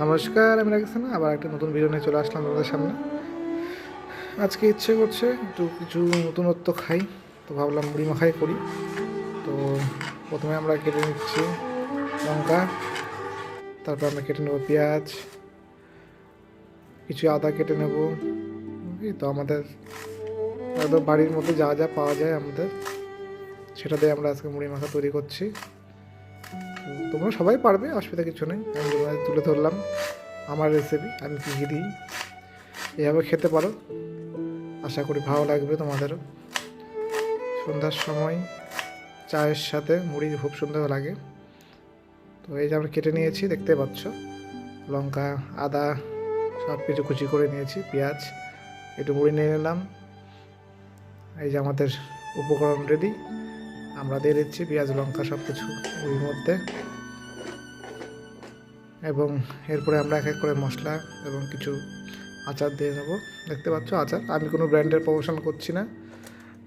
নমস্কার, আমি রাকেশ খান্না। আবার একটা নতুন ভিডিও নিয়ে চলে আসলাম তোমাদের সামনে। আজকে ইচ্ছে করছে একটু কিছু নতুনত্ব খাই, তো ভাবলাম মুড়ি মাখাই করি। তো প্রথমে আমরা কেটে নিচ্ছি লঙ্কা, তারপর আমরা কেটে নেবো পেঁয়াজ, কিছু আদা কেটে নেব। এই তো আমাদের একদম বাড়ির মধ্যে যা যা পাওয়া যায় আমাদের, সেটা দিয়ে আমরা আজকে মুড়ি মাখা তৈরি করছি। তো তোমরা সবাই পারবে, অসুবিধা কিছু নেই। আমি তোমাদের তুলে ধরলাম আমার রেসিপি, আমি কী কী দিই। এভাবে খেতে পারো, আশা করি ভালো লাগবে তোমাদেরও। সন্ধ্যার সময় চায়ের সাথে মুড়ি খুব সুন্দর লাগে। তো এই যে আমরা কেটে নিয়েছি, দেখতে পাচ্ছ, লঙ্কা, আদা সব কিছু কুচি করে নিয়েছি, পেঁয়াজ, একটু মুড়ি নিয়ে নিলাম। এই যে আমাদের উপকরণ রেডি, আমরা দিয়ে দিচ্ছি পেঁয়াজ লঙ্কা সব কিছু মুড়ির মধ্যে। এবং এরপরে আমরা এক এক করে মশলা এবং কিছু আচার দিয়ে নেব। দেখতে পাচ্ছ আচার, আমি কোনো ব্র্যান্ডের প্রমোশন করছি না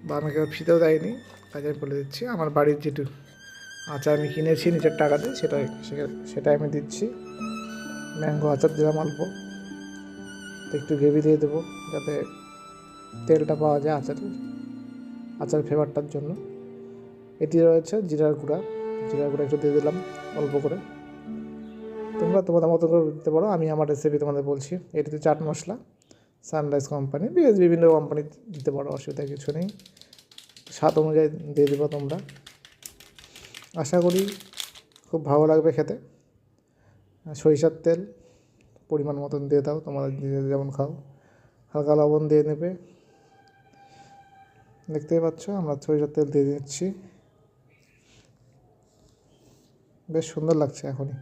বা আমাকে ফ্রিতেও দেয়নি, কাজে আমি বলে দিচ্ছি আমার বাড়ির যেটু আচার আমি কিনেছি নিজের টাকাতে, সেটাই আমি দিচ্ছি। ম্যাঙ্গো আচার দিলাম অল্প, তো একটু গ্রেভি দিয়ে দেবো যাতে তেলটা পাওয়া যায় আচার ফ্লেভারটার জন্য। এটি রয়েছে জিরার গুঁড়া একটু দিয়ে দিলাম অল্প করে। তোমরা তোমাদের মতো করে দিতে পারো, আমি আমার রেসিপি তোমাদের বলছি। এটিতে চাট মশলা সানরাইজ কোম্পানি, বিভিন্ন কোম্পানি দিতে পারো, অসুবিধা কিছু নেই। স্বাদ অনুযায়ী দিয়ে দেবো তোমরা। আশা করি খুব ভালো লাগবে খেতে। সরিষার তেল পরিমাণ মতন দিয়ে দাও, তোমাদের যেমন খাও। হালকা লবণ দিয়ে নেবে। দেখতেই পাচ্ছ আমরা সরিষার তেল দিয়ে দিচ্ছি, বেশ সুন্দর লাগছে এখনই।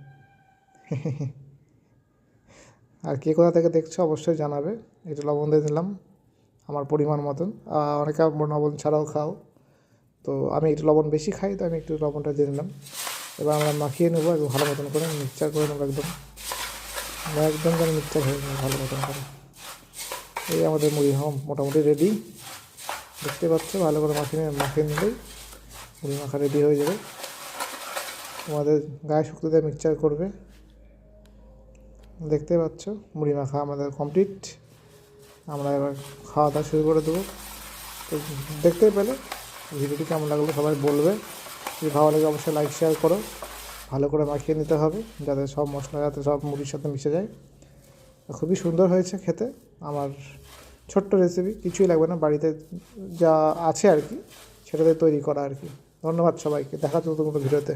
আর কে কোথা থেকে দেখছো অবশ্যই জানাবে। একটু লবণ দিয়ে দিলাম আমার পরিমাণ মতন, অনেকে লবণ ছাড়াও খাও, তো আমি একটু লবণ বেশি খাই, তো আমি একটু লবণটা দিয়ে দিলাম। এবার আমরা মাখিয়ে নেবো একটু ভালো মতন করে, মিক্সচার করে নেবো একদম যেন মিক্সচার হয়ে নেবো ভালো মতন করে। এই আমাদের মুড়ি মোটামুটি রেডি, দেখতে পাচ্ছ। ভালো করে মাখিয়ে নিলেই মুড়ি মাখা রেডি হয়ে যাবে। তোমাদের গায়ে শক্তিতে মিক্সচার করবে। দেখতে পাচ্ছ মুড়ি মাখা আমাদের কমপ্লিট। আমরা এবার খাওয়া দাওয়া শুরু করে দেবো। তো দেখতেই পেলে ভিডিওটি কেমন লাগলো সবাই বলবে। যদি ভালো লাগে অবশ্যই লাইক শেয়ার করো। ভালো করে মাখিয়ে নিতে হবে যাতে সব মশলা সব মুড়ির সাথে মিশে যায়। খুবই সুন্দর হয়েছে খেতে। আমার ছোট্ট রেসিপি, কিছুই লাগবে না, বাড়িতে যা আছে আর কি সেটাতে তৈরি করা আর কি। ধন্যবাদ সবাইকে, দেখা হচ্ছে নতুন কোনো ভিডিওতে।